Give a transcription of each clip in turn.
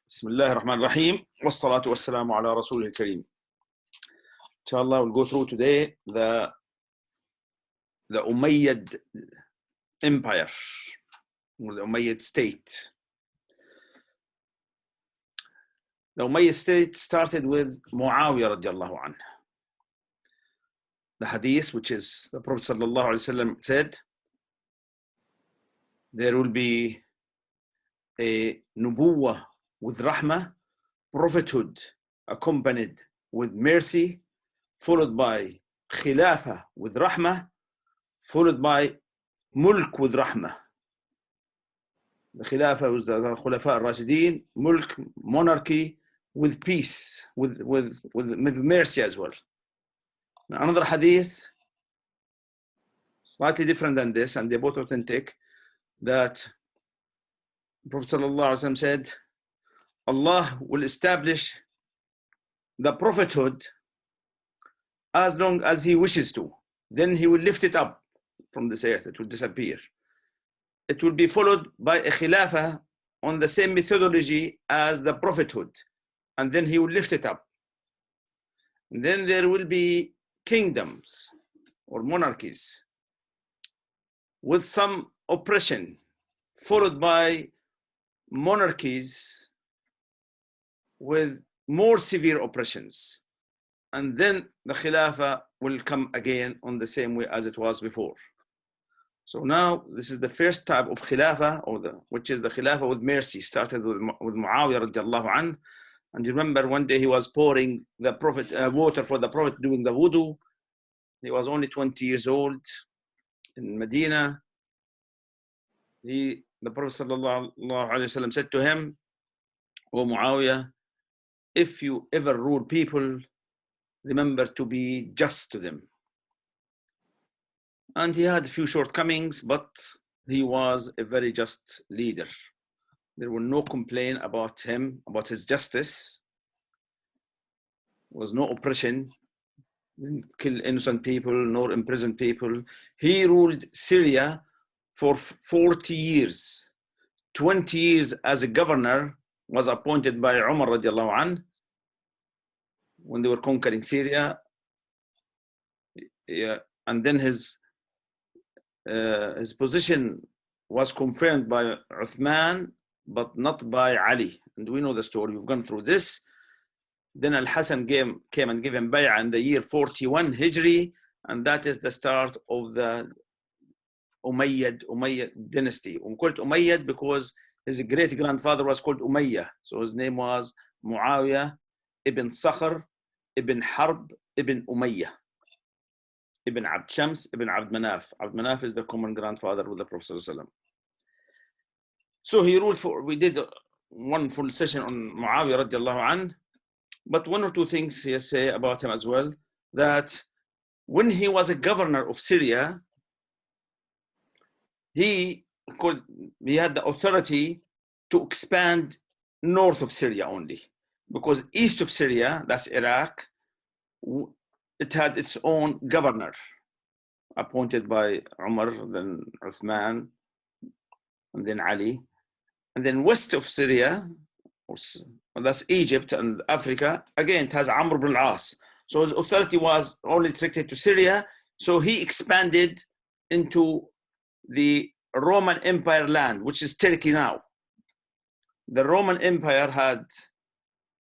بسم الله الرحمن الرحيم والصلاة والسلام على رسوله الكريم. Inshallah, we'll go through today the Umayyad Empire, or the Umayyad state. The Umayyad state started with Muawiyah radiallahu anhu. The hadith, which is the Prophet sallallahu alaihi wasallam said, there will be a nubuwwah with rahmah, prophethood accompanied with mercy, followed by Khalifa with rahmah, followed by mulk with rahmah. The Khalifa was the Khulafa al-Rashideen, mulk, monarchy with peace, with mercy as well. Another hadith, slightly different than this, and they're both authentic, that Prophet sallallahu alaihi wasallam said, Allah will establish the prophethood as long as He wishes to. Then He will lift it up from this earth. It will disappear. It will be followed by a Khilafah on the same methodology as the prophethood. And then He will lift it up. And then there will be kingdoms or monarchies with some oppression, followed by monarchies with more severe oppressions. And then the Khilafah will come again on the same way as it was before. So now this is the first type of Khilafah, which is the Khilafah with mercy, started with Muawiyah radiallahu anhu. And you remember one day he was pouring the Prophet water for the Prophet doing the wudu. He was only 20 years old in Medina. The Prophet sallallahu alaihi wasallam said to him, "O Muawiyah, if you ever rule people, remember to be just to them." And he had a few shortcomings, but he was a very just leader. There were no complaint about him, about his justice. There was no oppression. Didn't kill innocent people, nor imprison people. He ruled Syria for 40 years. 20 years as a governor was appointed by Umar radiallahu anhu when they were conquering Syria. Yeah. And then his position was confirmed by Uthman, but not by Ali. And we know the story, we've gone through this. Then Al-Hassan came and gave him bay'ah in the year 41 Hijri, and that is the start of the Umayyad dynasty. We call it Umayyad because his great-grandfather was called Umayyah. So his name was Muawiyah ibn Sakhr ibn Harb ibn Umayyah ibn Abd Shams ibn Abd Manaf. Abd Manaf is the common grandfather with the Prophet ﷺ. So he ruled we did one full session on Muawiyah radiallahu anhu, but one or two things he say about him as well, that when he was a governor of Syria, he had the authority to expand north of Syria only, because east of Syria, that's Iraq, it had its own governor appointed by Umar, then Uthman, and then Ali. And then west of Syria, that's Egypt and Africa, again it has Amr ibn al-As. So his authority was only restricted to Syria. So he expanded into the Roman Empire land, which is Turkey now. The Roman Empire had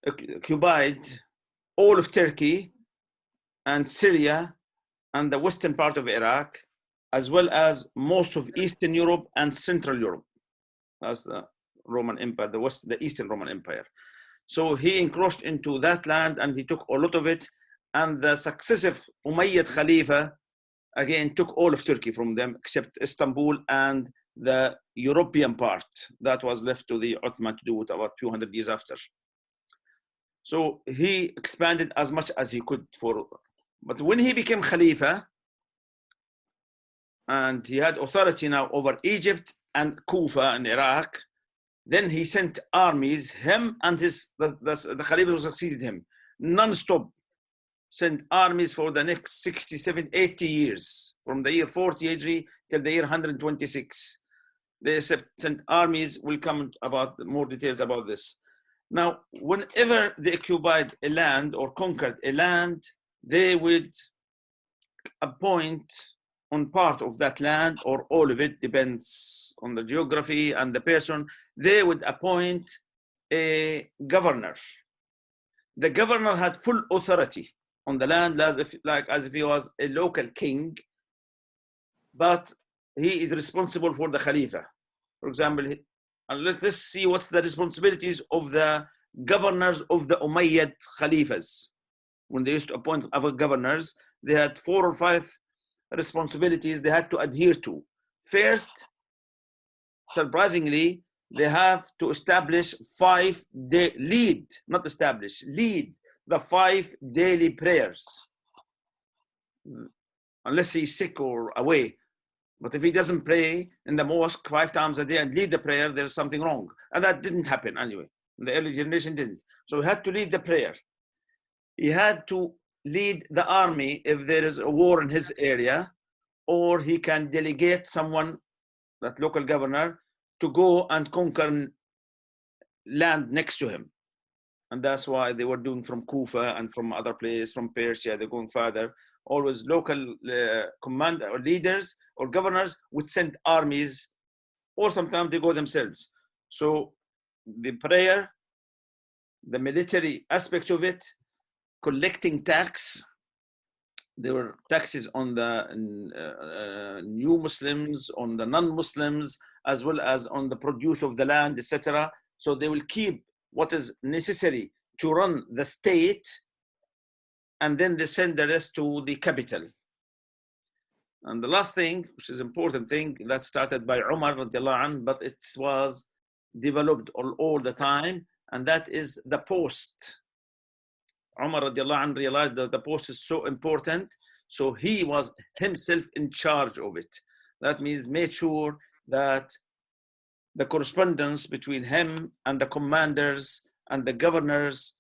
occupied all of Turkey and Syria and the western part of Iraq, as well as most of Eastern Europe and Central Europe. That's the Roman Empire, the Eastern Roman Empire. So he encroached into that land and he took a lot of it. And the successive Umayyad Khalifa again took all of Turkey from them except Istanbul and the European part that was left to the Ottoman to do it about 200 years after. So he expanded as much as he could but when he became Khalifa and he had authority now over Egypt and Kufa and Iraq, then he sent armies, him and the Khalifa who succeeded him, non-stop, sent armies for the next 60, 70, 80 years, from the year 40 Hijri till the year 126. They sent armies. We'll come about more details about this. Now, whenever they occupied a land or conquered a land, they would appoint on part of that land, or all of it, depends on the geography and the person, they would appoint a governor. The governor had full authority on the land, as if he was a local king, but he is responsible for the Khalifa. For example, let's see what's the responsibilities of the governors of the Umayyad Khalifas. When they used to appoint other governors, they had 4 or 5 responsibilities they had to adhere to. First, surprisingly, they have to establish lead the 5 daily prayers. Unless he's sick or away. But if he doesn't pray in the mosque 5 times a day and lead the prayer, there's something wrong. And that didn't happen anyway. The early generation didn't. So he had to lead the prayer. He had to lead the army if there is a war in his area, or he can delegate someone, that local governor, to go and conquer land next to him. And that's why they were doing from Kufa and from other places, from Persia, they're going further. Always local commander or leaders or governors would send armies, or sometimes they go themselves. So the prayer, the military aspect of it, collecting tax. There were taxes on the new Muslims, on the non-Muslims, as well as on the produce of the land, etc. So they will keep what is necessary to run the state, and then they send the rest to the capital. And the last thing, which is important thing, that started by Umar radiallahu anh, but it was developed all the time, and that is the post. Umar radiallahu anh realized that the post is so important, so he was himself in charge of it. That means made sure that the correspondence between him and the commanders and the governors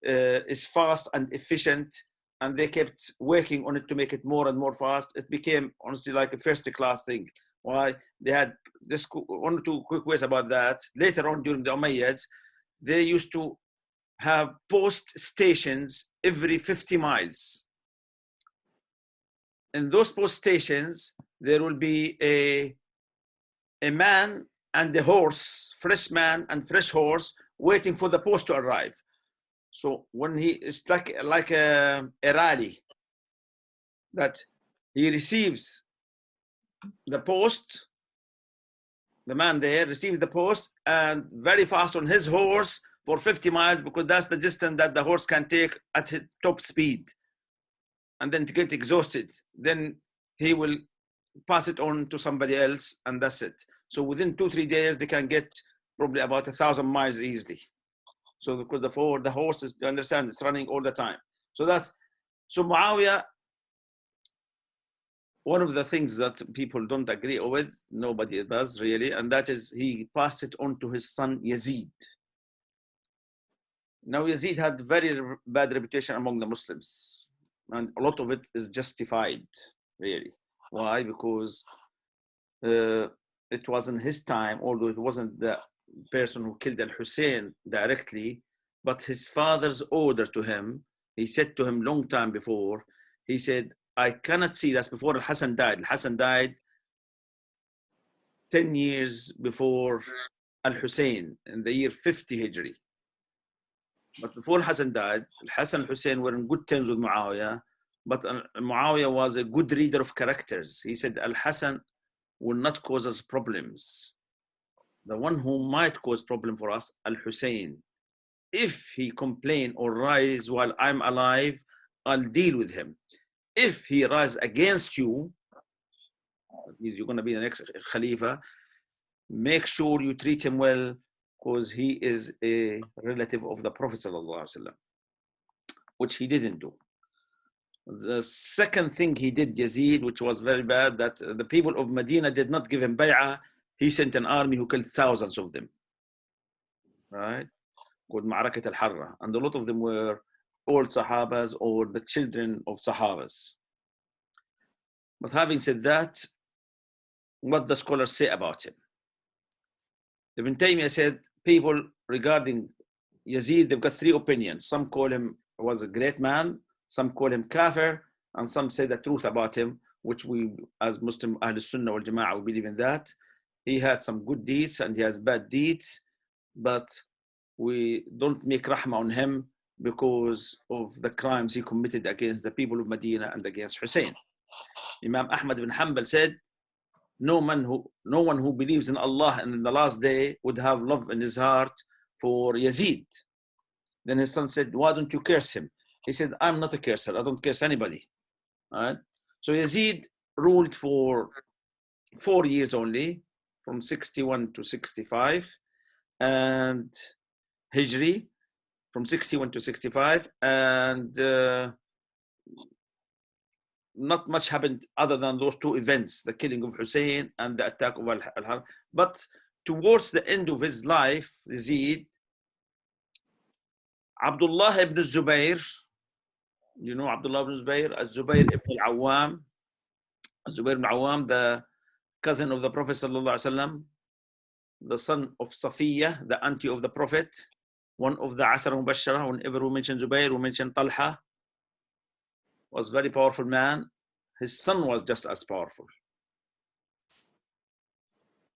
is fast and efficient, and they kept working on it to make it more and more fast. It became honestly like a first-class thing. Why? They had just 1 or 2 quick ways about that. Later on during the Umayyads, they used to have post stations every 50 miles. In those post stations, there will be a man and a horse, fresh man and fresh horse, waiting for the post to arrive. So when it's like a rally, that he receives the post, the man there receives the post, and very fast on his horse for 50 miles, because that's the distance that the horse can take at his top speed. And then to get exhausted, then he will pass it on to somebody else, and that's it. So within 2-3 days, they can get probably about 1,000 miles easily. So because the horse is, you understand, it's running all the time. So Muawiyah, one of the things that people don't agree with, nobody does really, and that is he passed it on to his son Yazid. Now Yazid had very bad reputation among the Muslims, and a lot of it is justified, really. Why? Because it was in his time, although it wasn't the person who killed Al-Hussein directly, but his father's order to him, he said to him long time before, he said, I cannot see, that's before Al-Hassan died. Al-Hassan died 10 years before Al-Hussein in the year 50 Hijri. But before Hassan died, Hassan and Hussein were in good terms with Muawiyah, but Muawiyah was a good reader of characters. He said, Al-Hassan will not cause us problems. The one who might cause problem for us, Al-Hussein. If he complain or rise while I'm alive, I'll deal with him. If he rise against you, you're going to be the next Khalifa, make sure you treat him well, because he is a relative of the Prophet ﷺ, which he didn't do. The second thing he did, Yazid, which was very bad, that the people of Medina did not give him bay'ah. He sent an army who killed thousands of them, right? Called Ma'arakat al-Harra. And a lot of them were old Sahabas or the children of Sahabas. But having said that, what the scholars say about him? Ibn Taymiyyah said, people regarding Yazid, they've got three opinions. Some call him was a great man, some call him kafir, and some say the truth about him, which we as Muslim Ahl Sunnah wal Jama'ah, we believe in that. He had some good deeds and he has bad deeds, but we don't make rahmah on him because of the crimes he committed against the people of Medina and against Hussein. Imam Ahmad ibn Hanbal said, no one who believes in Allah and in the last day would have love in his heart for Yazid. Then his son said, why don't you curse him? He said, I'm not a curser. I don't curse anybody. All right? So Yazid ruled for 4 years only, from 61 to 65, and Hijri, from 61 to 65, and not much happened other than those two events, the killing of Hussein and the attack of Al-Haram. But towards the end of his life, Yazid, Abdullah ibn Zubayr, you know Abdullah ibn Zubayr, Zubayr ibn al-Awwam, Zubayr ibn al-Awwam, the cousin of the Prophet sallallahu alaihi wasallam, the son of Safiya, the auntie of the Prophet, one of the Ashara Mubashara. Whenever we mention Zubayr, we mention Talha. Was very powerful man. His son was just as powerful,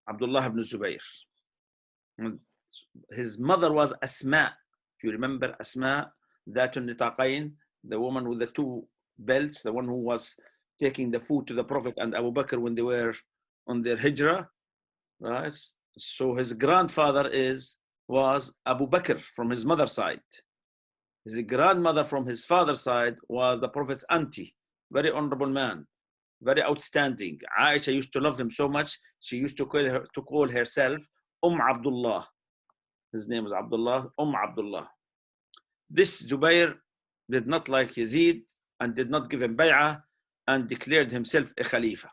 Abdullah ibn Zubayr. His mother was Asma. If you remember Asma, Dhatun Nitaqain, the woman with the two belts, the one who was taking the food to the Prophet and Abu Bakr when they were on their hijrah, right? So his grandfather was Abu Bakr from his mother's side. His grandmother from his father's side was the Prophet's auntie, very honorable man, very outstanding. Aisha used to love him so much, she used to call herself Abdullah. His name was Abdullah, Abdullah. This Zubayr did not like Yazid and did not give him bay'ah and declared himself a Khalifa.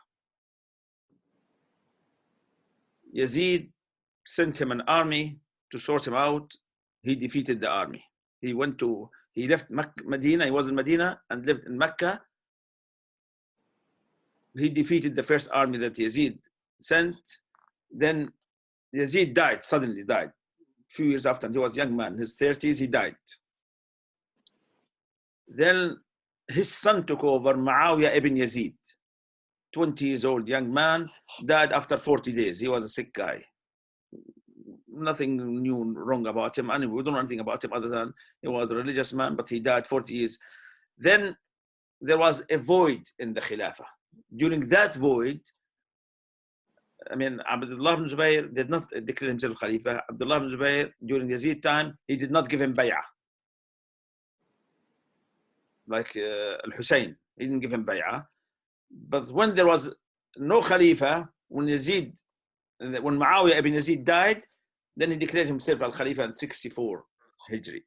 Yazid sent him an army to sort him out. He defeated the army. He left Medina, he was in Medina and lived in Mecca. He defeated the first army that Yazid sent. Then Yazid suddenly died. A few years after, and he was a young man, in his 30s, he died. Then his son took over, Muawiyah ibn Yazid, 20 years old, young man, died after 40 days. He was a sick guy. Nothing new wrong about him. Anyway, we don't know anything about him other than he was a religious man, but he died 40 years. Then there was a void in the Khilafah. During that void, I mean, Abdullah ibn Zubayr did not declare himself Khalifa. Abdullah ibn Zubayr, during Yazid time, he did not give him bay'ah. Like Al-Hussein, he didn't give him bay'ah. But when there was no Khalifa, when Muawiyah ibn Yazid died, then he declared himself al-Khalifa in 64 Hijri.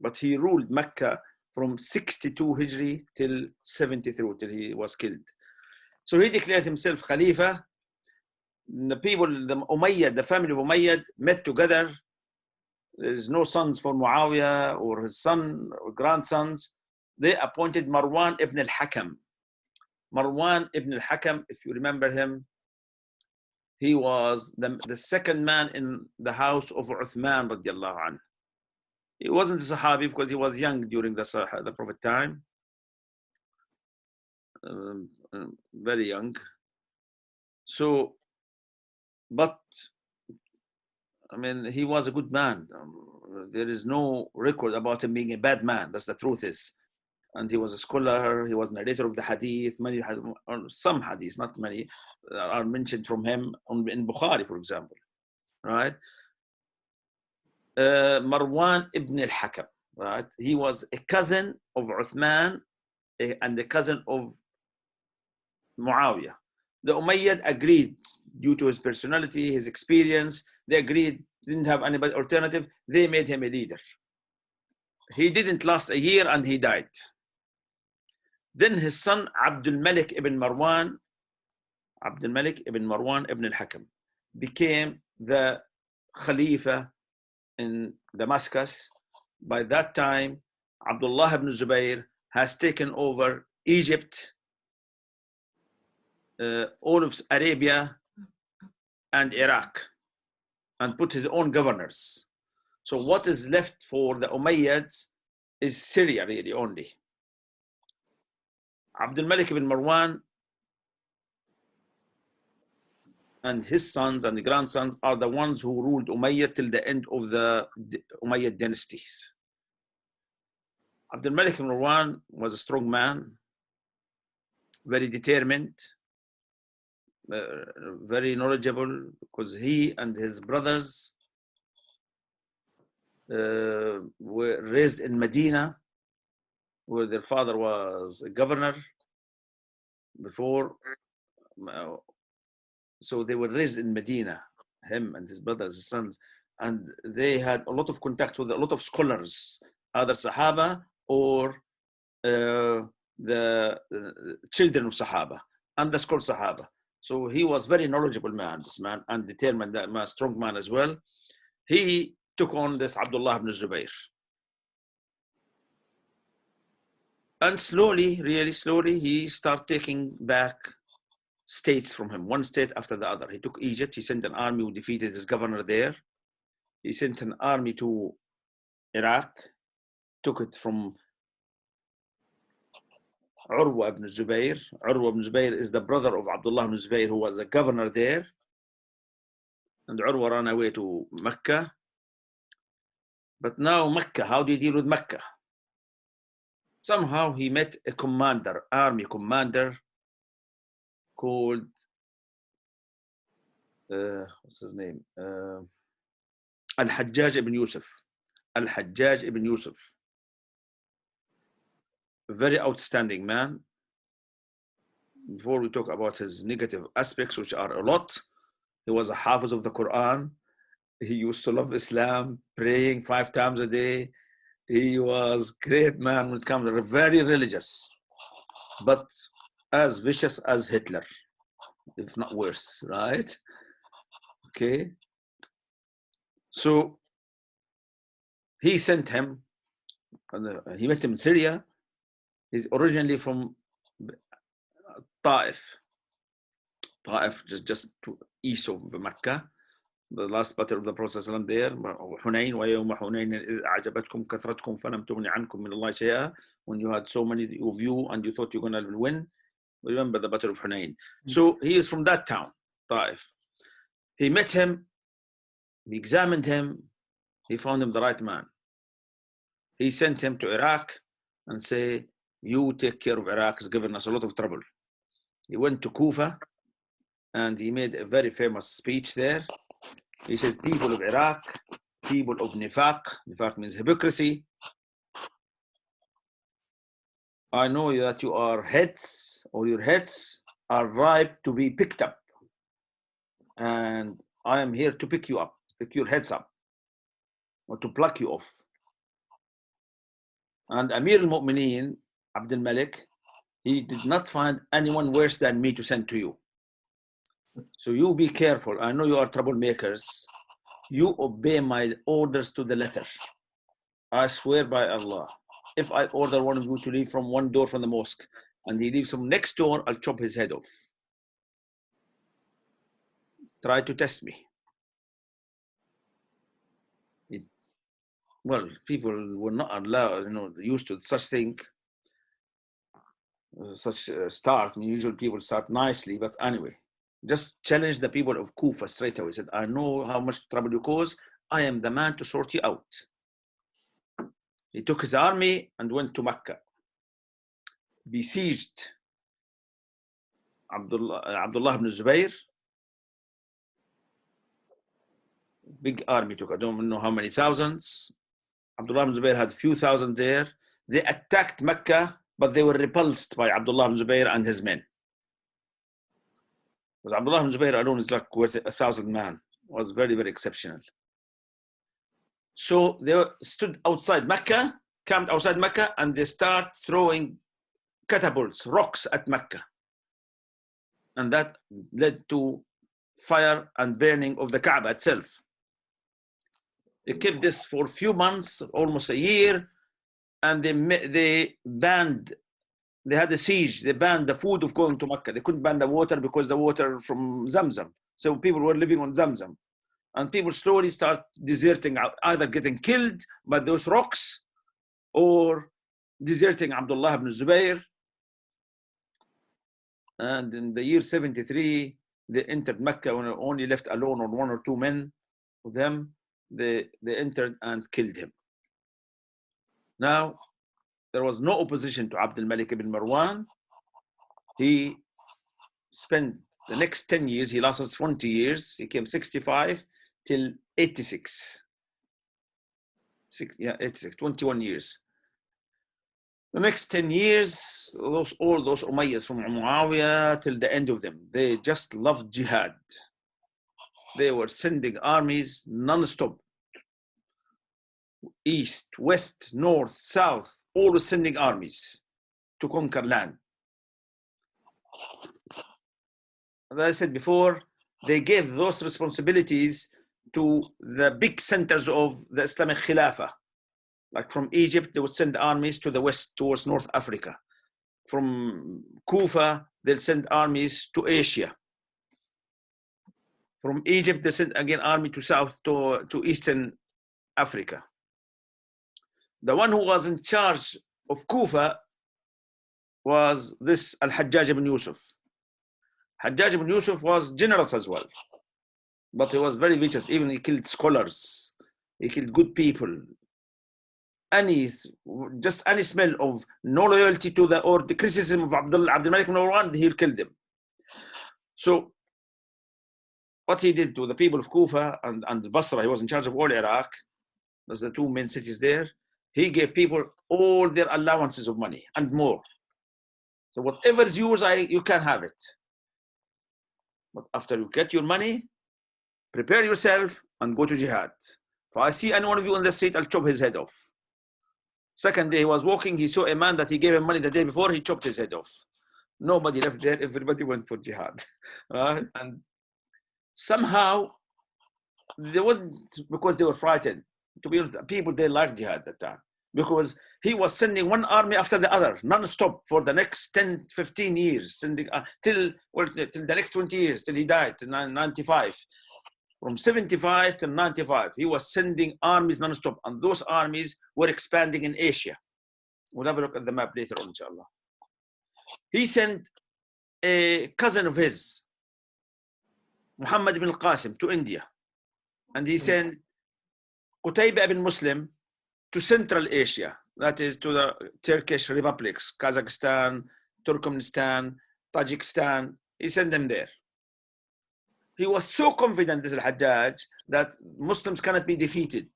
But he ruled Mecca from 62 Hijri till 73, till he was killed. So he declared himself Khalifa. The people, the Umayyad, the family of Umayyad met together. There is no sons for Muawiyah or his son or grandsons. They appointed Marwan Ibn Hakkam. Marwan Ibn Hakkam, if you remember him, he was the second man in the house of Uthman radiallahu anhu. He wasn't a Sahabi because he was young during the Prophet time, very young. So, but I mean, he was a good man. There is no record about him being a bad man. That's the truth is. And he was a scholar. He was narrator of the hadith. Some hadiths, not many, are mentioned from him in Bukhari, for example. Right? Marwan ibn al-Hakkam. Right? He was a cousin of Uthman and the cousin of Muawiyah. The Umayyad agreed due to his personality, his experience. They agreed, didn't have anybody alternative. They made him a leader. He didn't last a year and he died. Then his son Malik ibn Marwan ibn al-Hakkam became the Khalifa in Damascus. By that time, Abdullah ibn Zubayr has taken over Egypt, all of Arabia and Iraq, and put his own governors. So what is left for the Umayyads is Syria really only. Abdul Malik ibn Marwan and his sons and the grandsons are the ones who ruled Umayyad till the end of the Umayyad dynasties. Abdul Malik ibn Marwan was a strong man, very determined, very knowledgeable, because he and his brothers were raised in Medina, where their father was a governor before. So they were raised in Medina, him and his brothers, his sons, and they had a lot of contact with a lot of scholars, either Sahaba or the children of Sahaba and the school Sahaba. So he was very knowledgeable man, this man, and determined man, strong man as well. He took on this Abdullah ibn Zubayr. And slowly, really slowly, he started taking back states from him, one state after the other. He took Egypt, he sent an army who defeated his governor there. He sent an army to Iraq, took it from Urwa ibn Zubayr. Urwa ibn Zubayr is the brother of Abdullah ibn Zubayr, who was a governor there. And Urwa ran away to Mecca. But now Mecca, how do you deal with Mecca? Somehow he met a commander, army commander, called, what's his name? Al-Hajjaj ibn Yusuf. Al-Hajjaj ibn Yusuf. A very outstanding man. Before we talk about his negative aspects, which are a lot, he was a hafiz of the Quran. He used to love Islam, praying 5 times a day. He was a great man when it comes to very religious, but as vicious as Hitler, if not worse, right? Okay. So he sent him, he met him in Syria. He's originally from Ta'if. Ta'if, just to east of Mecca. The last battle of the Prophet there, Hunayn, وَيَوْمَ حُنَيْنٍ إِذْ أَعْجَبَتْكُمْ كَثْرَتْكُمْ فَلَمْ تُغْنِ عَنْكُمْ مِنَ اللَّهِ شَيْئًا. When you had so many of you and you thought you're going to win. Remember the battle of Hunayn. So he is from that town, Ta'if. He met him, he examined him, he found him the right man. He sent him to Iraq and said, you take care of Iraq, it's given us a lot of trouble. He went to Kufa and he made a very famous speech there. He said, people of Iraq, people of Nifaq, Nifaq means hypocrisy. I know that you are heads, or your heads are ripe to be picked up. And I am here to pick you up, pick your heads up, or to pluck you off. And Amir al-Mu'mineen, Abdul Malik, he did not find anyone worse than me to send to you. So you be careful. I know you are troublemakers. You obey my orders to the letter. I swear by Allah, if I order one of you to leave from one door from the mosque and he leaves from next door, I'll chop his head off. Try to test me. Well, people were not allowed, used to such thing, such start. I mean, usually people start nicely, but anyway, just challenge the people of Kufa straight away. He said, I know how much trouble you cause. I am the man to sort you out. He took his army and went to Mecca, besieged Abdullah ibn Zubayr. Big army took, I don't know how many thousands. Abdullah ibn Zubayr had a few thousand there. They attacked Mecca, but they were repulsed by Abdullah ibn Zubayr and his men. Because Abdullah ibn Zubayr alone is like worth 1,000 men. It was very, very exceptional. So they stood outside Mecca, camped outside Mecca, and they start throwing catapults, rocks at Mecca. And that led to fire and burning of the Kaaba itself. They kept this for a few months, almost a year, and they banned, they had a siege, they banned the food of going to Mecca. They couldn't ban the water because the water from Zamzam. So people were living on Zamzam. And people slowly start deserting, either getting killed by those rocks or deserting Abdullah ibn Zubayr. And in the year 73, they entered Mecca when only left alone on 1 or 2 men with them. They entered and killed him. Now, there was no opposition to Abdul Malik ibn Marwan. He spent the next 10 years, he lasted 20 years. He came 65 till 86. 86, 21 years. The next 10 years, all those Umayyads from Muawiyah till the end of them, they just loved jihad. They were sending armies non-stop. East, west, north, south, always sending armies to conquer land. As I said before, they gave those responsibilities to the big centers of the Islamic Khalifa. Like from Egypt, they would send armies to the west towards North Africa. From Kufa, they'll send armies to Asia. From Egypt, they sent again army to south to Eastern Africa. The one who was in charge of Kufa was this Al-Hajjaj ibn Yusuf. Hajjaj ibn Yusuf was generous as well, but he was very vicious. Even he killed scholars, he killed good people. Just any smell of no loyalty to or the criticism of Abdul Malik ibn Marwan, he'll kill them. So what he did to the people of Kufa and Basra, he was in charge of all Iraq. That's the 2 main cities there. He gave people all their allowances of money and more. So whatever is yours, you can have it. But after you get your money, prepare yourself and go to jihad. If I see any one of you on the street, I'll chop his head off. Second day he was walking, he saw a man that he gave him money the day before, he chopped his head off. Nobody left there, everybody went for jihad. And somehow, they wasn't because they were frightened. To be honest, people, they liked jihad at that time. Because he was sending one army after the other, non-stop for the next 10, 15 years, sending till the next 20 years, till he died in 95. From 75 to 95, he was sending armies non-stop, and those armies were expanding in Asia. We'll have a look at the map later on, inshallah. He sent a cousin of his, Muhammad ibn Qasim, to India, and he sent Qutayba ibn Muslim to Central Asia, that is to the Turkish republics, Kazakhstan, Turkmenistan, Tajikistan. He sent them there. He was so confident, this Al-Hajjaj, that Muslims cannot be defeated.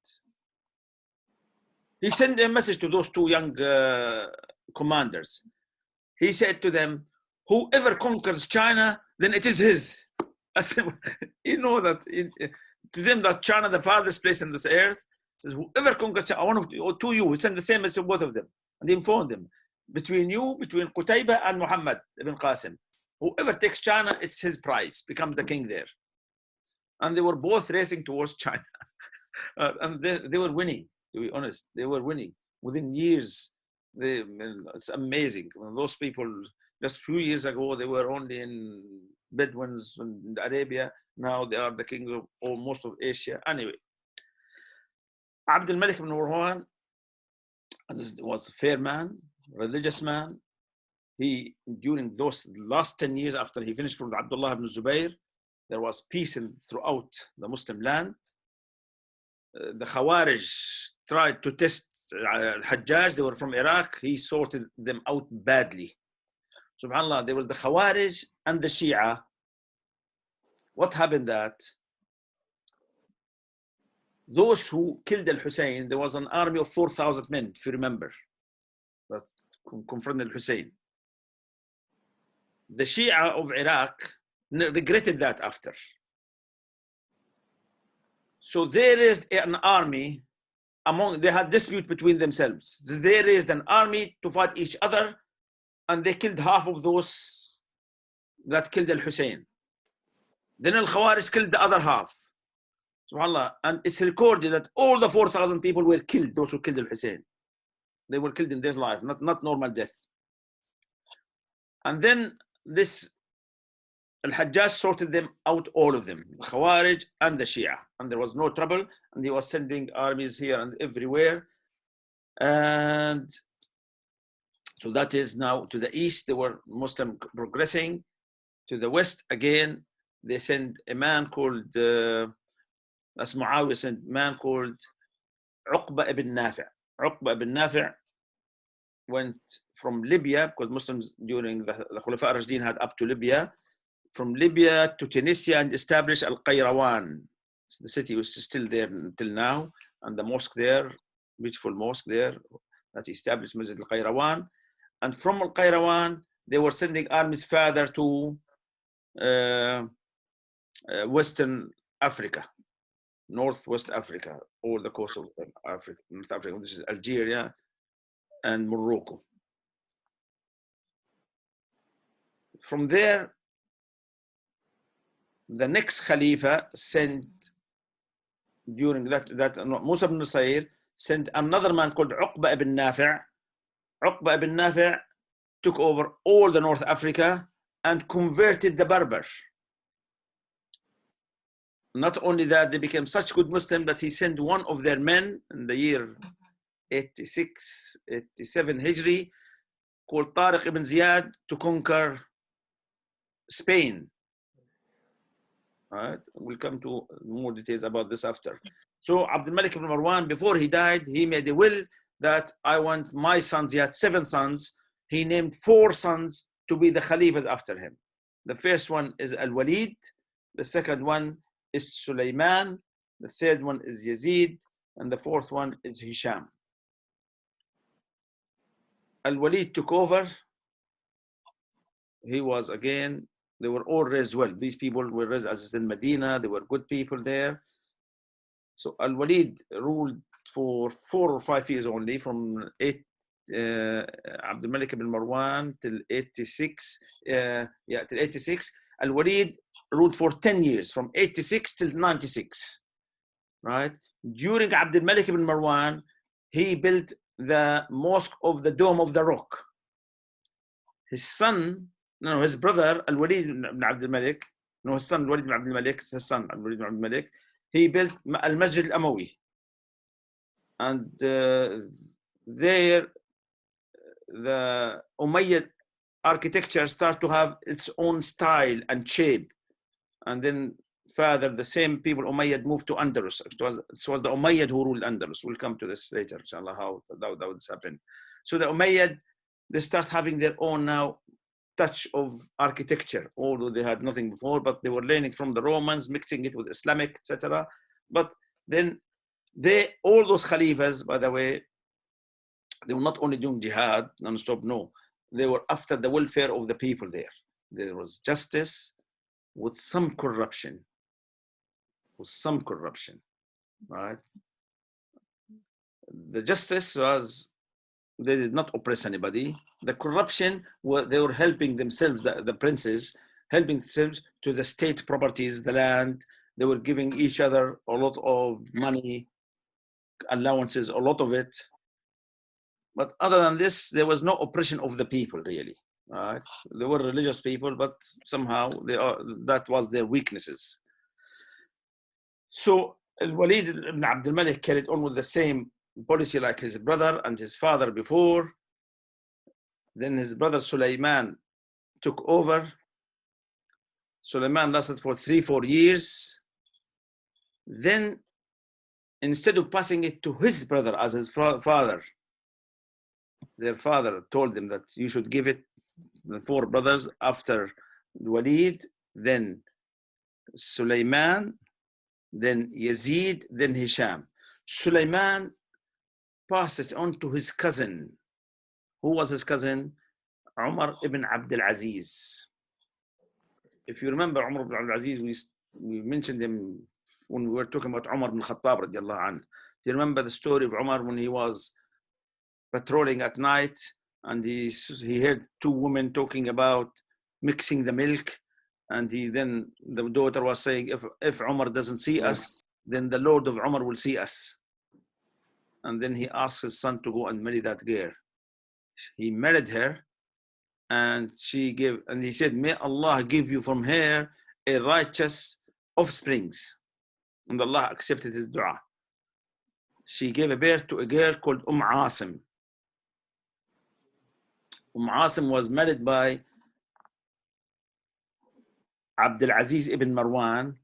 He sent a message to those 2 young commanders. He said to them, whoever conquers China, then it is his. I said, you know that to them that China, the farthest place on this earth, says whoever conquers China, one of you, he sent the same message to both of them. And he informed them, between Qutayba and Muhammad ibn Qasim, whoever takes China, it's his prize, becomes the king there. And they were both racing towards China. And they were winning, to be honest. They were winning. Within years, it's amazing. Those people, just a few years ago, they were only in Bedouins in Arabia. Now they are the king of most of Asia. Anyway, Abdul Malik ibn Marwan was a fair man, religious man. He, during those last 10 years after he finished from Abdullah ibn Zubayr, there was peace throughout the Muslim land. The Khawarij tried to test Al-Hajjaj. They were from Iraq. He sorted them out badly. SubhanAllah, there was the Khawarij and the Shia. What happened that those who killed Al-Hussein, there was an army of 4,000 men, if you remember, that confronted Al-Hussein. The Shia of Iraq regretted that after. So they raised an army they had dispute between themselves. They raised an army to fight each other, and they killed half of those that killed Al-Hussein. Then Al-Khawarij killed the other half. SubhanAllah. And it's recorded that all the 4,000 people were killed, those who killed Al-Hussein. They were killed in their life, not normal death. And then this Al-Hajjaj sorted them out, all of them, the Khawarij and the Shia, and there was no trouble, and he was sending armies here and everywhere. And so that is now to the east, they were Muslim progressing. To the west, again, they sent a man called, as Muawiyah sent a man called Uqba ibn Nafi'. Uqba ibn Nafi' went from Libya, because Muslims during the Khalifa Rashidin had up to Libya, from Libya to Tunisia, and established Al-Qayrawan. The city was still there until now, and the mosque there, beautiful mosque there, that established Masjid Al-Qayrawan. And from Al-Qayrawan, they were sending armies further to Western Africa, Northwest Africa, or the coast of Africa, North Africa, which is Algeria and Morocco. From there, the next Khalifa sent, during that Musa ibn Nusayr sent another man called Uqba ibn Nafi'. Uqba ibn Nafi' took over all the North Africa and converted the Berber. Not only that, they became such good Muslims that he sent one of their men in the year 86, 87 Hijri, called Tariq ibn Ziyad, to conquer Spain. Right? We'll come to more details about this after. So Abdul Malik ibn Marwan, before he died, he made a will that I want my sons, he had 7 sons, he named 4 sons to be the Khalifas after him. The first one is Al-Walid, the second one is Sulaiman, the third one is Yazid, and the fourth one is Hisham. Al-Walid took over. He was, again, they were all raised well. These people were raised as in Medina, they were good people there. So Al-Walid ruled for 4 or 5 years only, from Abdul Malik ibn Marwan till 86. Till 86. Al-Walid ruled for 10 years, from 86 till 96. Right? During Abdul Malik ibn Marwan, he built the mosque of the Dome of the Rock. His son, no, his brother Al-Walid ibn Abdul Malik, no, his son Al-Walid ibn Abdul Malik, his son Al-Walid ibn Abdul Malik, he built Al-Masjid Al-Amawi. And there, the Umayyad architecture started to have its own style and shape. And then further, the same people, Umayyad, moved to Andalus. It was the Umayyad who ruled Andalus. We'll come to this later, inshallah, how that would happen. So the Umayyad, they start having their own now touch of architecture, although they had nothing before, but they were learning from the Romans, mixing it with Islamic, etc. But then all those Khalifas, by the way, they were not only doing jihad non-stop, no. They were after the welfare of the people there. There was justice with some corruption. Right? The justice was, they did not oppress anybody. The corruption, they were helping themselves, the princes, helping themselves to the state properties, the land. They were giving each other a lot of money, allowances, a lot of it. But other than this, there was no oppression of the people, really. Right? They were religious people, but somehow that was their weaknesses. So Al-Walid ibn Abdul Malik carried on with the same policy like his brother and his father before. Then his brother Sulaiman took over. Sulaiman lasted for 3-4 years. Then, instead of passing it to his brother as his father, their father told them that you should give it the 4 brothers after Walid, then Sulaiman, then Yazid, then Hisham. Sulaiman passed it on to his cousin. Who was his cousin? Umar ibn Abdul Aziz. If you remember Umar ibn Abdul Aziz, we mentioned him when we were talking about Umar ibn Khattab radiallahu anhu. Do you remember the story of Umar when he was patrolling at night and he heard 2 women talking about mixing the milk, and then the daughter was saying, if Umar doesn't see us, then the Lord of Umar will see us. And then he asked his son to go and marry that girl. He married her, and he said, may Allah give you from her a righteous offsprings. And Allah accepted his dua. She gave a birth to a girl called Asim. Asim was married by Abdul ibn Marwan,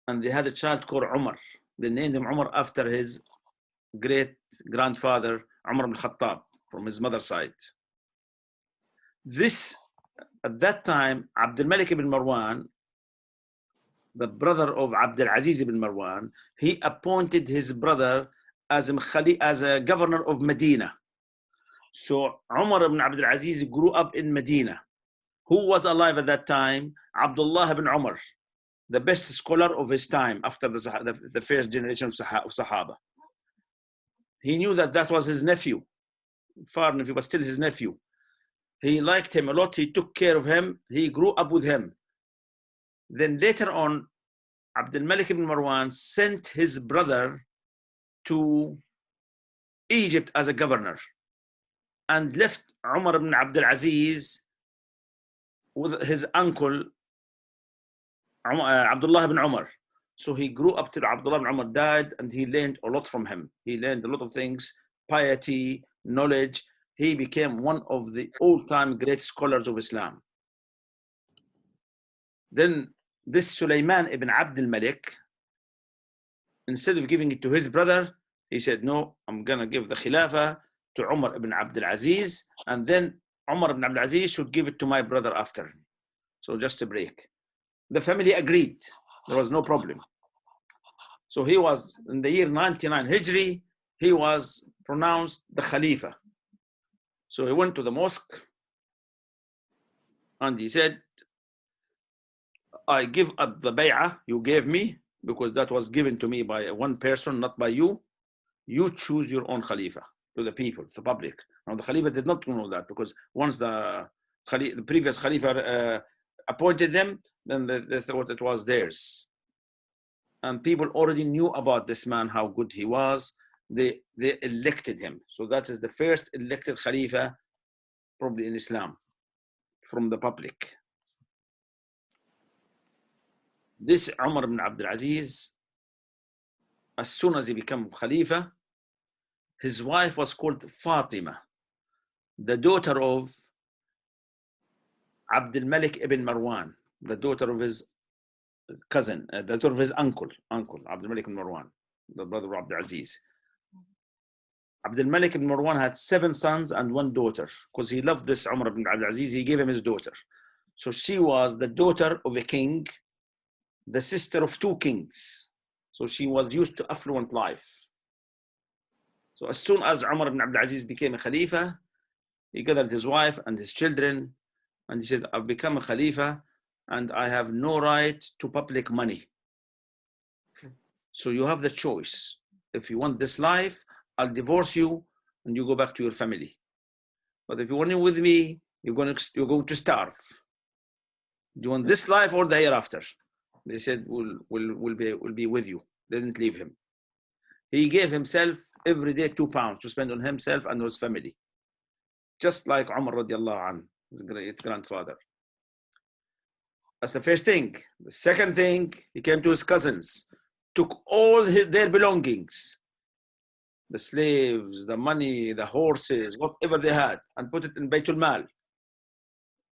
and they had a child called Umar. They named him Umar after his great grandfather, Umar ibn Khattab, from his mother's side. At that time, Abdul Malik ibn Marwan, the brother of Abdul ibn Marwan, he appointed his brother as a governor of Medina. So Umar ibn Abdul Aziz grew up in Medina. Who was alive at that time? Abdullah ibn Umar, the best scholar of his time after the first generation of Sahaba. He knew that was his nephew, far nephew, but still his nephew. He liked him a lot. He took care of him. He grew up with him. Then later on, Abdul Malik ibn Marwan sent his brother to Egypt as a governor and left Umar ibn Abdul Aziz with his uncle Abdullah ibn Umar. So he grew up till Abdullah ibn Umar died, and he learned a lot from him. He learned a lot of things, piety, knowledge. He became one of the all-time great scholars of Islam. Then this Sulaiman ibn Abdul Malik, instead of giving it to his brother, he said, no, I'm going to give the Khalifa to Umar ibn Abdul Aziz, and then Umar ibn Abdul Aziz should give it to my brother after. So just a break. The family agreed. There was no problem. So he was, in the year 99 Hijri, he was pronounced the Khalifa. So he went to the mosque and he said, I give up the bay'ah you gave me, because that was given to me by one person, not by you. You choose your own Khalifa, to the people, the public. Now the Khalifa did not know that, because once the previous Khalifa appointed them, then they thought it was theirs. And people already knew about this man, how good he was. They elected him. So that is the first elected Khalifa probably in Islam from the public. This Umar ibn Abdul Aziz, as soon as he became Khalifa, his wife was called Fatima, the daughter of Abdul Malik ibn Marwan, the daughter of his cousin, the daughter of his uncle Abdul Malik ibn Marwan, the brother of Abdul Aziz. Abdul Malik ibn Marwan had 7 sons and 1 daughter. Because he loved this Umar ibn Abdul Aziz, he gave him his daughter. So she was the daughter of a king, the sister of 2 kings. So she was used to affluent life. So as soon as Umar ibn Abdul Aziz became a Khalifa, he gathered his wife and his children, and he said, I've become a Khalifa and I have no right to public money. So you have the choice. If you want this life, I'll divorce you and you go back to your family. But if you want it with me, you're going to starve. Do you want this life or the hereafter? They said, we'll be with you. They didn't leave him. He gave himself every day £2 to spend on himself and his family. Just like Umar radiallahu anh, his great grandfather. That's the first thing. The second thing, he came to his cousins, took all their belongings, the slaves, the money, the horses, whatever they had, and put it in Baytul Mal.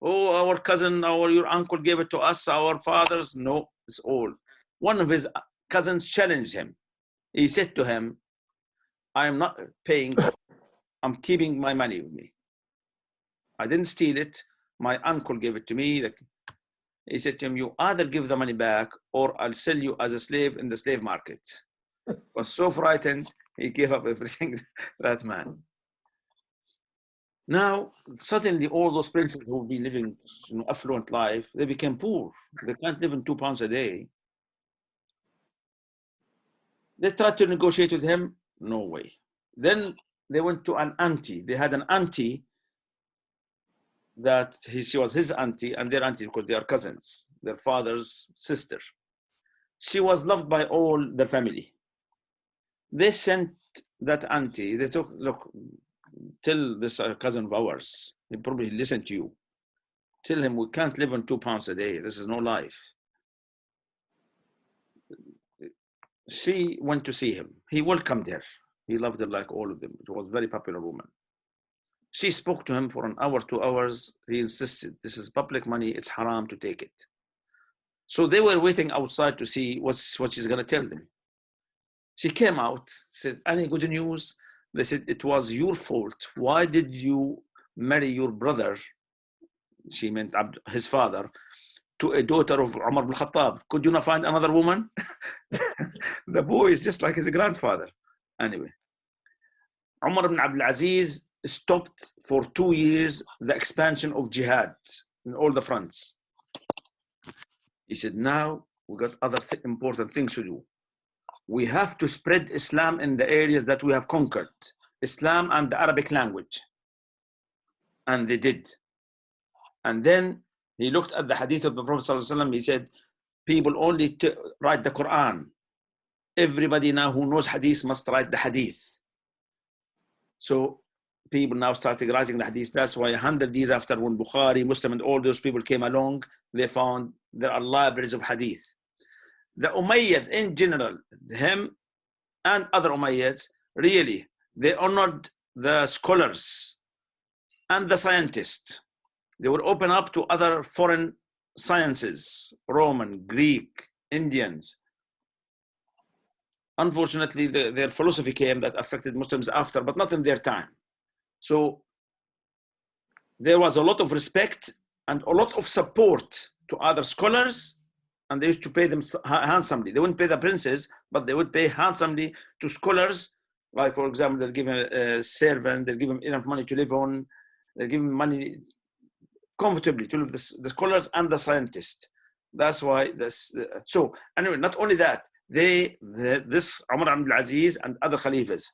Oh, our cousin, your uncle gave it to us, our fathers. No, it's all. One of his cousins challenged him. He said to him, I am not paying off. I'm keeping my money with me. I didn't steal it. My uncle gave it to me. He said to him, you either give the money back or I'll sell you as a slave in the slave market. Was so frightened, he gave up everything, that man. Now, suddenly all those princes who've been living affluent life, they became poor. They can't live on £2 a day. They tried to negotiate with him, no way. Then they went to an auntie. They had an auntie that she was his auntie and their auntie, because they are cousins, their father's sister. She was loved by all the family. They sent that auntie, they took, look, tell this cousin of ours, he probably listened to you. Tell him we can't live on £2 a day. This is no life. She went to see him. He welcomed her. He loved her like all of them. It was a very popular woman. She spoke to him for an hour, 2 hours. He insisted, this is public money. It's haram to take it. So they were waiting outside to see what she's going to tell them. She came out, said, any good news? They said, it was your fault. Why did you marry your brother? She meant his father, to a daughter of Umar ibn Khattab. Could you not find another woman? The boy is just like his grandfather. Anyway, Umar ibn Abdul Aziz stopped for 2 years the expansion of jihad in all the fronts. He said, now we got other important things to do. We have to spread Islam in the areas that we have conquered, Islam and the Arabic language. And they did. And then he looked at the hadith of the Prophet ﷺ. He said, people only write the Quran. Everybody now who knows hadith must write the hadith. So people now started writing the hadith. That's why 100 years after, when Bukhari, Muslim, and all those people came along, they found there are libraries of hadith. The Umayyads in general, him and other Umayyads, really, they honored the scholars and the scientists. They would open up to other foreign sciences, Roman, Greek, Indians. Unfortunately, their philosophy came that affected Muslims after, but not in their time. So there was a lot of respect and a lot of support to other scholars, and they used to pay them handsomely. They wouldn't pay the princes, but they would pay handsomely to scholars. Like, for example, they'll give him a servant, they'll give him enough money to live on, they'll give him money comfortably to live, the scholars and the scientists. That's why this. So anyway, not only that, this Umar Abdul Aziz and other Khalifas,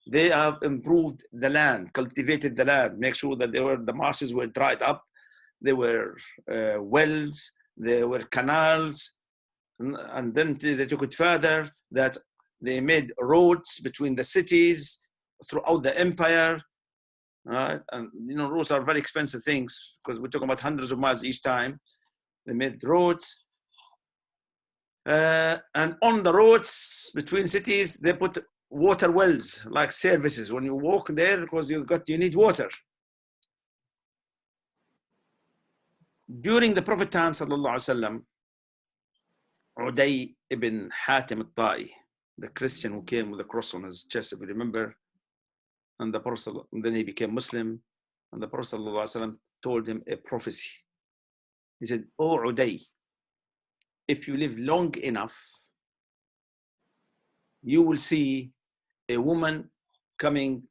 they have improved the land, cultivated the land, make sure that the marshes were dried up, there were wells, there were canals, and then they took it further, that they made roads between the cities throughout the empire. Right? And roads are very expensive things because we're talking about hundreds of miles each time. They made roads, and on the roads between cities, they put water wells, like services. When you walk there, because you need water. During the Prophet time, sallallahu alaihi wasallam, Uday ibn Hatim al-Ta'i, the Christian who came with a cross on his chest, if you remember, and the Prophet, and then he became Muslim, and the Prophet sallallahu alaihi wasallam told him a prophecy. He said, "Oh Uday, if you live long enough, you will see a woman coming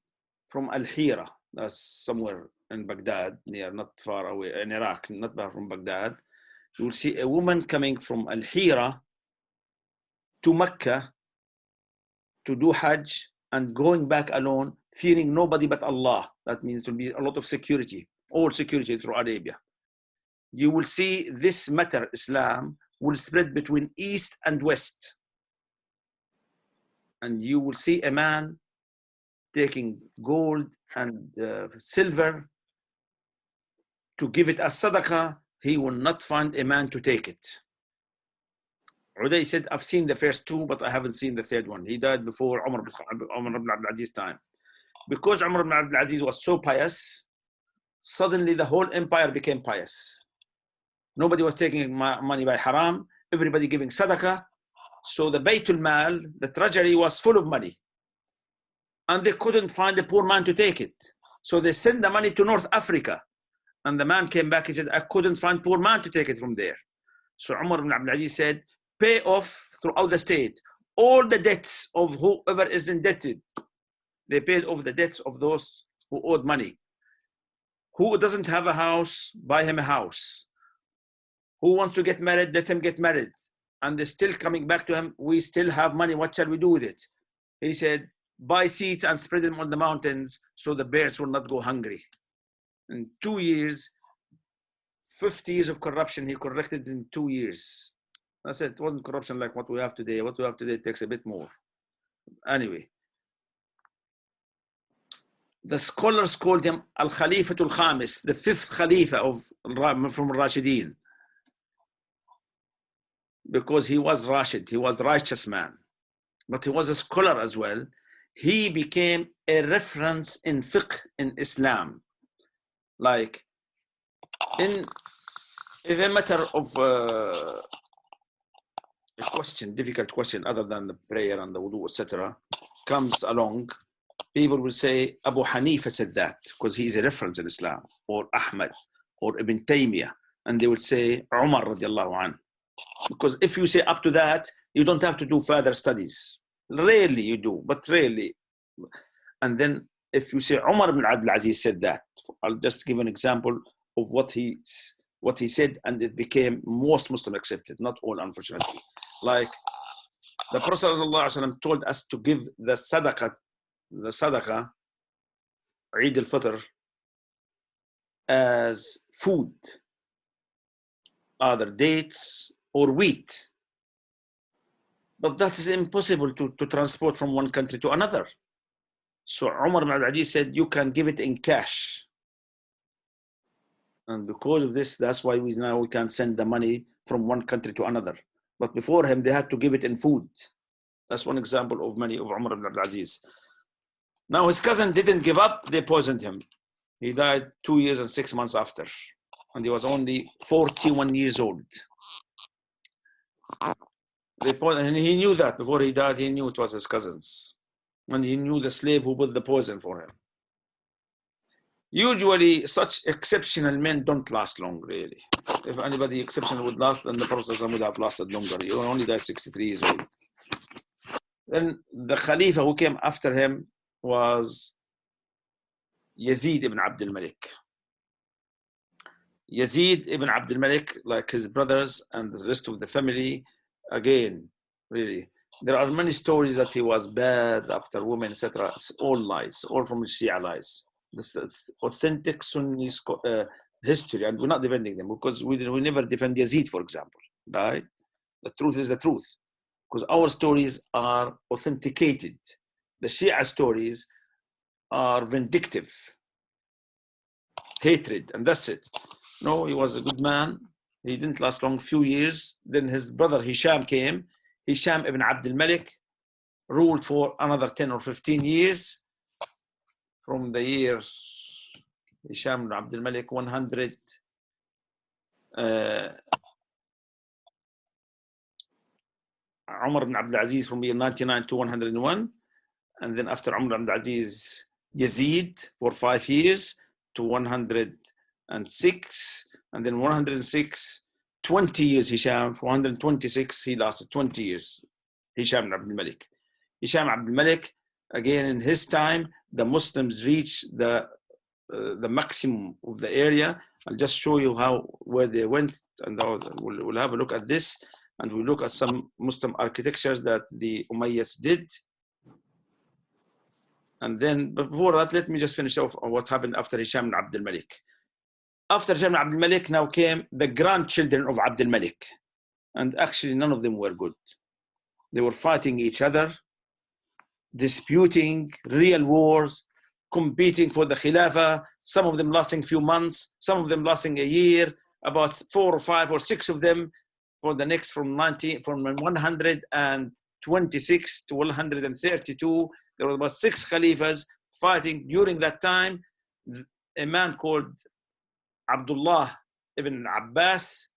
from Al-Hira, that's somewhere in Baghdad, not far away, in Iraq, not far from Baghdad. You will see a woman coming from Al-Hira to Mecca to do Hajj and going back alone, fearing nobody but Allah." That means it will be a lot of security, all security through Arabia. You will see this matter, Islam, will spread between East and West. And you will see a man taking gold and silver to give it as sadaqah. He will not find a man to take it. Uday said, I've seen the first two, but I haven't seen the third one. He died before Umar ibn Abdul Aziz's time. Because Umar ibn Abdul Aziz was so pious, suddenly the whole empire became pious. Nobody was taking money by haram, everybody giving sadaqah. So the Baytul Mal, the treasury, was full of money. And they couldn't find a poor man to take it. So they sent the money to North Africa. And the man came back, he said, I couldn't find poor man to take it from there. So Umar ibn Abdul Aziz said, pay off throughout the state all the debts of whoever is indebted. They paid off the debts of those who owed money. Who doesn't have a house, buy him a house. Who wants to get married, let him get married. And they're still coming back to him, we still have money, what shall we do with it? He said, buy seeds and spread them on the mountains so the bears will not go hungry. In 2 years, 50 years of corruption, he corrected in 2 years. I said, it wasn't corruption like what we have today. What we have today takes a bit more. Anyway. The scholars called him Al-Khalifatul Khamis, the fifth Khalifa from Rashideen, because he was Rashid, he was righteous man, but he was a scholar as well. He became a reference in fiqh in Islam. Like, if a matter of a question, difficult question other than the prayer and the wudu, etc., comes along, people will say Abu Hanifa said that because he is a reference in Islam, or Ahmad, or Ibn Taymiyyah, and they will say Umar radiallahu anhu. Because if you say up to that, you don't have to do further studies. Rarely you do, but rarely. And then if you say Umar ibn Abdul Aziz said that, I'll just give an example of what he said, and it became most Muslim accepted, not all, unfortunately. Like the Prophet ﷺ told us to give the sadaqah, Eid al-Fitr, as food, either dates or wheat. But that is impossible to transport from one country to another. So Umar ibn Abdul Aziz said, you can give it in cash. And because of this, that's why we can send the money from one country to another. But before him, they had to give it in food. That's one example of many of Umar ibn Abdul Aziz. Now his cousin didn't give up, they poisoned him. He died 2 years and 6 months after. And he was only 41 years old. And he knew that before he died, he knew it was his cousins. And he knew the slave who put the poison for him. Usually, such exceptional men don't last long, really. If anybody exceptional would last, then the Prophet would have lasted longer. He only died 63 years old. Then the Khalifa who came after him was Yazid ibn Abdul Malik. Yazid ibn Abdul Malik, like his brothers and the rest of the family, again, really, there are many stories that he was bad after women, etc. It's all lies, all from Shia lies. This is authentic Sunni history, and we're not defending them because we never defend Yazid, for example, right? The truth is the truth, because our stories are authenticated. The Shia stories are vindictive, hatred, and that's it. No, he was a good man. He didn't last long, few years. Then his brother Hisham came. Hisham ibn Abdul Malik ruled for another 10 or 15 years. From the year Hisham ibn Abdul Malik 100, Umar ibn Abdul Aziz from year 99 to 101, and then after Umar ibn Abdul Aziz, Yazid for 5 years to 106, and then 106, 20 years Hisham, for 126, he lasted 20 years, Hisham ibn Abdul Malik. Hisham Abdul Malik, again in his time, the Muslims reached the maximum of the area. I'll just show you where they went, and we'll have a look at this, and we'll look at some Muslim architectures that the Umayyads did. And then before that, let me just finish off on what happened after Hisham ibn Abdul Malik. After Hisham ibn Abdul Malik, now came the grandchildren of Abdul Malik, and actually none of them were good. They were fighting each other, disputing, real wars, competing for the Khalifa, some of them lasting few months, some of them lasting a year, about 4 or 5 or 6 of them for the next from 126 to 132. There were about 6 Khalifas fighting during that time. A man called Abdul ibn Abbas,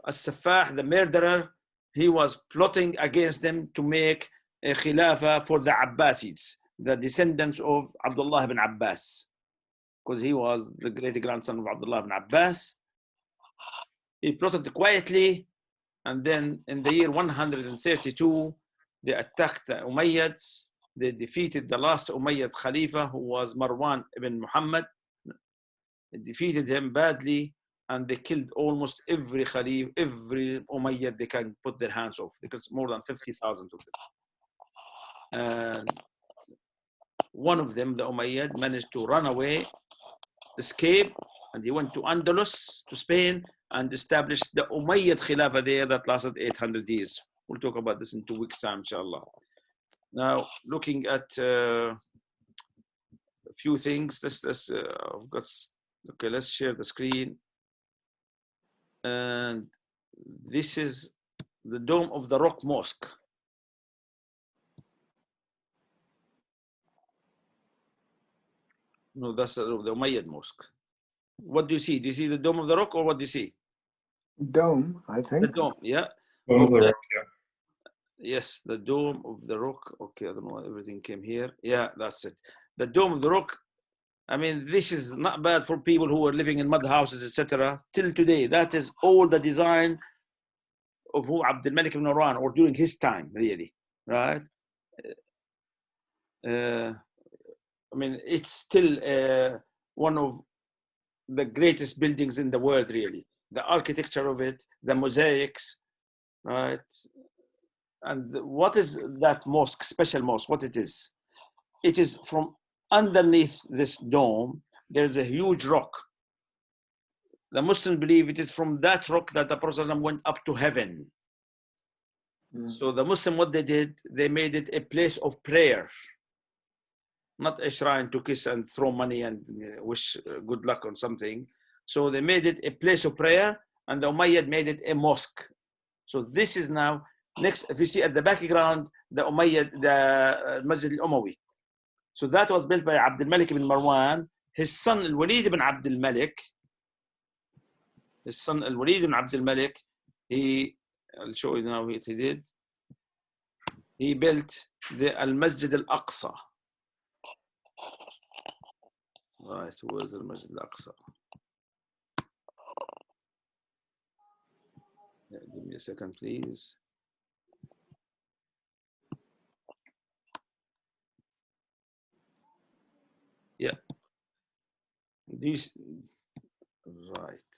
as-Saffah, the murderer, he was plotting against them to make a Khalifa for the Abbasids, the descendants of Abdullah ibn Abbas, because he was the great-grandson of Abdullah ibn Abbas. He plotted quietly, and then in the year 132, they attacked the Umayyads. They defeated the last Umayyad Khalifa, who was Marwan Ibn Muhammad. They defeated him badly, and they killed almost every Khalif, every Umayyad they can put their hands off. They killed more than 50,000 of them. And one of them, the Umayyad, managed to run away, escape, and he went to Andalus, to Spain, and established the Umayyad Khilafah there that lasted 800 years. We'll talk about this in 2 weeks' time, inshallah. Now, looking at few things. Okay, let's share the screen. And this is the Dome of the Rock Mosque. No, that's the Umayyad Mosque. What do you see? Do you see the Dome of the Rock, or what do you see? Dome, I think. The dome, yeah. Dome of the Rock, yeah. Yes, the Dome of the Rock. Okay, I don't know why everything came here. Yeah, that's it. The Dome of the Rock. I mean, this is not bad for people who are living in mud houses, etc. Till today, that is all the design of who Abdul Malik ibn Marwan, or during his time, really, right? I mean, it's still one of the greatest buildings in the world, really. The architecture of it, the mosaics, right? And what is that mosque, special mosque, what it is? It is from underneath this dome, there's a huge rock. The Muslims believe it is from that rock that the Prophet went up to heaven. So the Muslim, what they did, they made it a place of prayer, not a shrine to kiss and throw money and wish good luck on something. So they made it a place of prayer, and the Umayyad made it a mosque. So this is now next. If you see at the background, the Umayyad, the Masjid al-Umawi. So that was built by Abdul Malik ibn Marwan. His son al-Walid ibn Abdul Malik. His son al-Walid ibn Abdul Malik. I'll show you now what he did. He built the al-Masjid al-Aqsa. Right, where's the Masjid al-Aqsa? Yeah, give me a second, please. Yeah. These, right.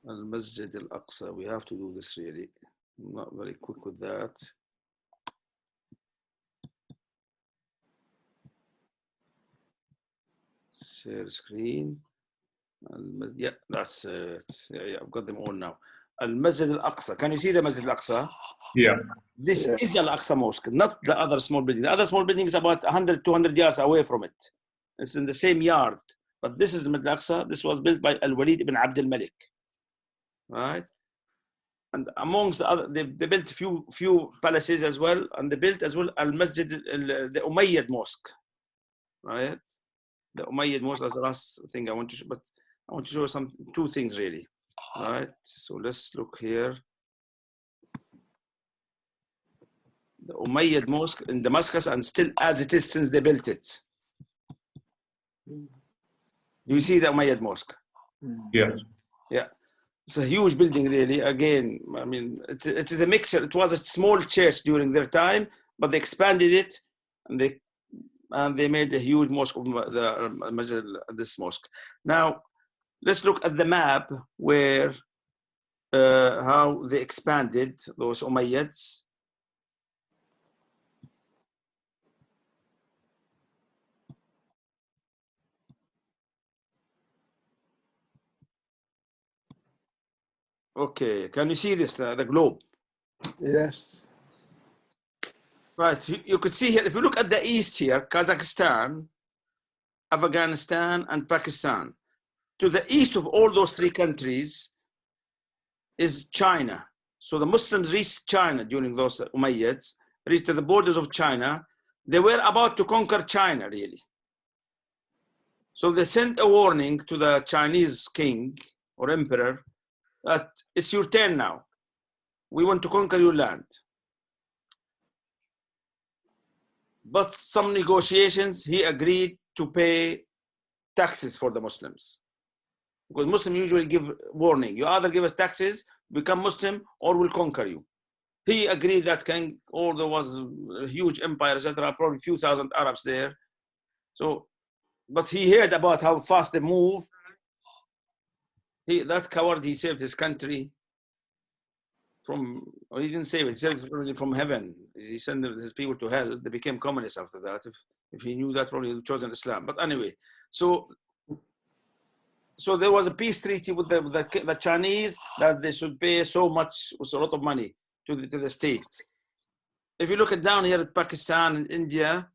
Al-Masjid al-Aqsa. We have to do this really. I'm not very quick with that. Share screen. Yeah, that's it. Yeah, I've got them all now. Al-Masjid al-Aqsa. Can you see the Masjid al-Aqsa? Yeah. This is Al-Aqsa Mosque, not the other small building. The other small building is about 100, 200 yards away from it. It's in the same yard. But this is the Masjid al-Aqsa. This was built by Al-Walid ibn Abdul Malik. Right? And amongst the other, they built few palaces as well. And they built as well Al-Masjid, the Umayyad Mosque. Right? The Umayyad Mosque is the last thing I want to show. But I want to show two things really. Right? So let's look here. The Umayyad Mosque in Damascus, and still as it is since they built it. Do you see the Umayyad Mosque? Yes. Yeah. It's a huge building, really. Again, I mean, it is a mixture. It was a small church during their time, but they expanded it, and they made a huge mosque of this mosque. Now, let's look at the map where how they expanded those Umayyads. Okay, can you see this, the globe? Yes. Right, you could see here, if you look at the east here, Kazakhstan, Afghanistan, and Pakistan. To the east of all those three countries is China. So the Muslims reached China during those Umayyads, reached to the borders of China. They were about to conquer China, really. So they sent a warning to the Chinese king or emperor that it's your turn now. We want to conquer your land. But some negotiations, he agreed to pay taxes for the Muslims. Because Muslims usually give warning. You either give us taxes, become Muslim, or we'll conquer you. He agreed that or there was a huge empire, etc., probably a few thousand Arabs there. So, but he heard about how fast they move. That coward, he saved his country he didn't save it, he saved it from heaven. He sent his people to hell. They became communists after that. If he knew that, probably he would have chosen Islam. But anyway, so there was a peace treaty with the Chinese that they should pay so much, a lot of money to the state. if you look at down here at Pakistan and India,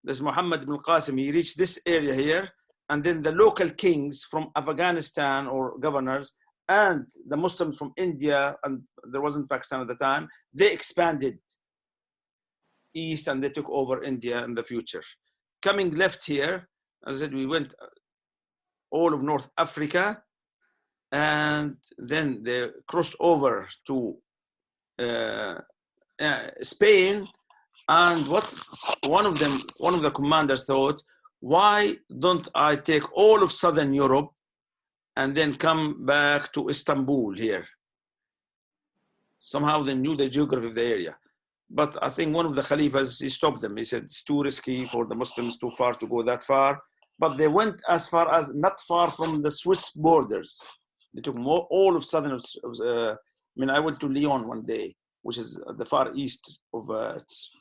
there's Muhammad ibn Qasim. He reached this area here, and then the local kings from Afghanistan or governors and the Muslims from India, and there wasn't Pakistan at the time, they expanded east and they took over India in the future. Coming left here, as I said, we went all of North Africa, and then they crossed over to Spain. And what one of the commanders thought, why don't I take all of Southern Europe and then come back to Istanbul here? Somehow they knew the geography of the area. But I think one of the Khalifas, he stopped them. He said, it's too risky for the Muslims, too far to go that far. But they went as far as, not far from the Swiss borders. They took all of southern, I went to Lyon one day, which is the far east of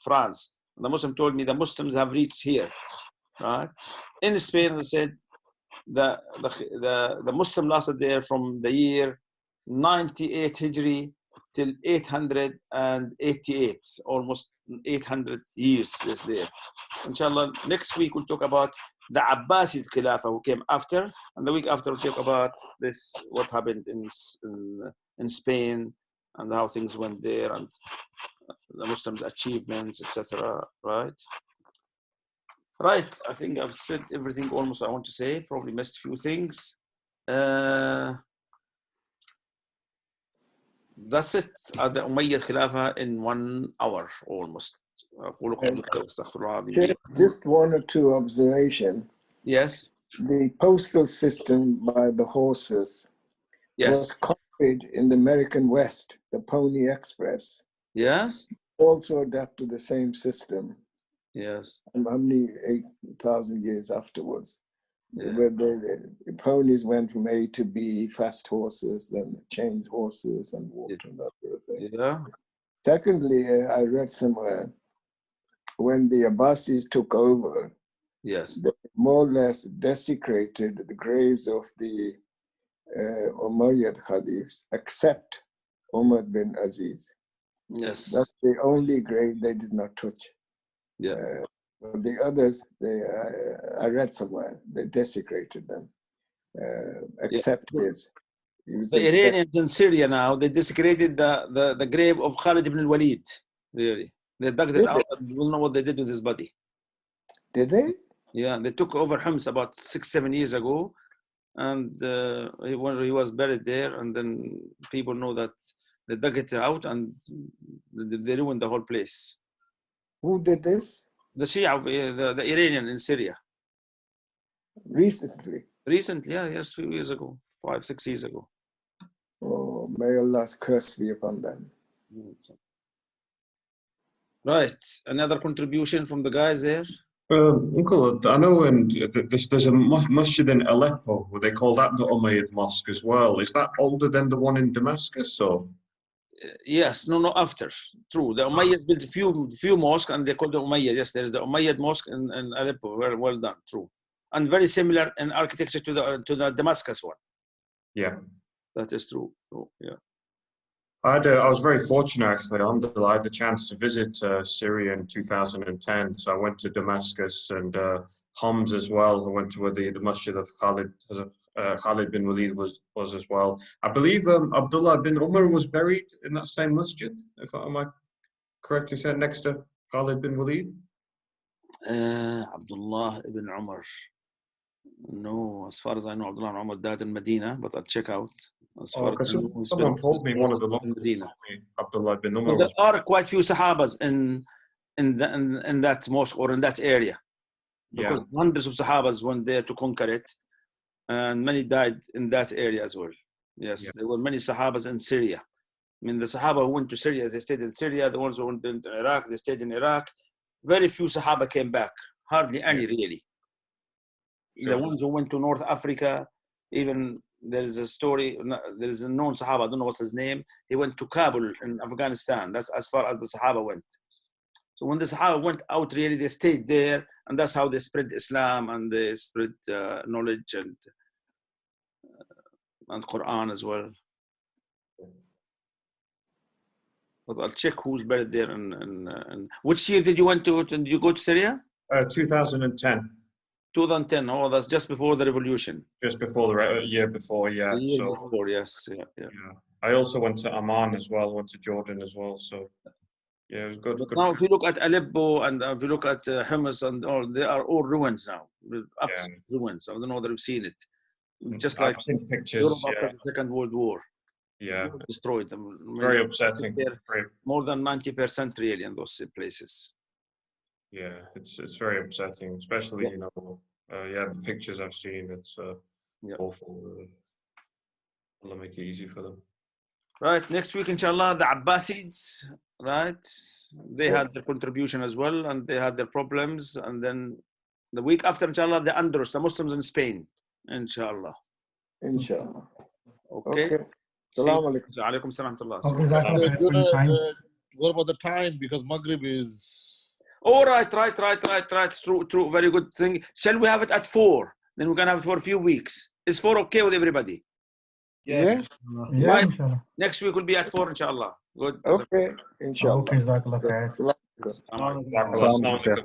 France. The Muslim told me the Muslims have reached here, right? In Spain, they said the Muslim lasted there from the year 98 Hijri till 888, almost 800 years is there. Inshallah, next week we'll talk about the Abbasid Khalifa who came after, and the week after we'll talk about this, what happened in Spain and how things went there and the Muslims' achievements, etc. Right? Right. I think I've said everything almost I want to say. Probably missed a few things. That's it. The Umayyad Khalifa in 1 hour almost. Just one or two observations. Yes. The postal system by the horses was copied in the American West, the Pony Express. Yes. Also adapted the same system. Yes. And how many 8,000 years afterwards? Yeah. Where the ponies went from A to B, fast horses, then changed horses and walked and that sort of thing. Yeah. Secondly, I read somewhere when the Abbasis took over, yes, they more or less desecrated the graves of the Umayyad Caliphs, except Umar bin Aziz. Yes. That's the only grave they did not touch. Yeah. The others, I read somewhere, they desecrated them, except his. The Iranians in Syria now, they desecrated the grave of Khalid ibn al-Walid, really. They dug it out and you will know what they did with his body. Did they? Yeah, they took over Homs about 6-7 years ago, and when he was buried there, and then people know that they dug it out and they ruined the whole place. Who did this? The Shia, the Iranian in Syria. Recently? Recently, yeah, yes, 2 years ago, 5-6 years ago. Oh, may Allah's curse be upon them. Right, another contribution from the guys there? Uncle, I know there's a masjid in Aleppo, where they call that the Umayyad Mosque as well. Is that older than the one in Damascus, or? Yes, no, after. True. The Umayyads built a few mosques and they called the Umayyad. Yes, there is the Umayyad Mosque in Aleppo. Well done. True. And very similar in architecture to the Damascus one. Yeah. That is true. Yeah. I was very fortunate, actually. I had the chance to visit Syria in 2010. So I went to Damascus and Homs as well. I went to where the masjid of Khalid bin Walid was as well. I believe Abdullah bin Umar was buried in that same masjid, am I correct? You said next to Khalid bin Walid? Abdullah ibn Umar. No, as far as I know, Abdullah ibn Umar died in Medina, but I'll check out. As far as I know, someone told me, one of the locals told me Abdullah bin Umar. Well, there are quite few Sahabas in that mosque or in that area, because hundreds of Sahabas went there to conquer it, and many died in that area as well. Yes, there were many Sahabas in Syria. I mean, the Sahaba who went to Syria, they stayed in Syria. The ones who went to Iraq, they stayed in Iraq. Very few Sahaba came back. Hardly any, really. The ones who went to North Africa, even there is a story, there is a known Sahaba, I don't know what's his name. He went to Kabul in Afghanistan. That's as far as the Sahaba went. So when the Sahaba went out, really, they stayed there, and that's how they spread Islam and they spread knowledge and Quran as well. But I'll check who's buried there. Which year did you went to? Did you go to Syria? 2010. 2010. Oh, that's just before the revolution. Just before the year before, yeah. The year So before, yes, yeah. yeah. I also went to Amman as well. Went to Jordan as well. So yeah, it was good. But good now, trip. if you look at Aleppo and if you look at Homs and all, they are all ruins now. Absolute ruins. I don't know whether you've seen it. Just like I've seen pictures. Europe Yeah, after the Second World War. yeah. Destroyed them. Very upsetting. More than 90% really in those places. Yeah, it's very upsetting, especially you know, yeah, the pictures I've seen. It's awful. Allah make it easy for them. Right, next week, inshallah, the Abbasids, right? They had their contribution as well, and they had their problems. And then the week after, inshallah, the Andalus, the Muslims in Spain, inshallah. Inshallah. Okay. Salaam alaikum. Alaikum salam to Allah. What about the time? Because Maghrib is... All right. It's true. Very good thing. Shall we have it at 4? Then we're going to have it for a few weeks. Is 4 okay with everybody? Yes. Yeah, Right. inshallah. Next week will be at 4, inshallah. Good. Okay, inshallah. Okay, Jazakallah khair. Assalamu alaikum.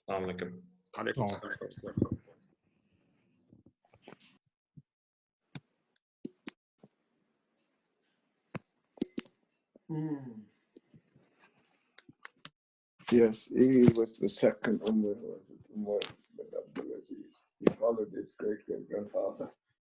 Assalamu alaikum. Alaikum salam. Yes, he was the second Umar bin Abdul Aziz. He followed his great-great-grandfather.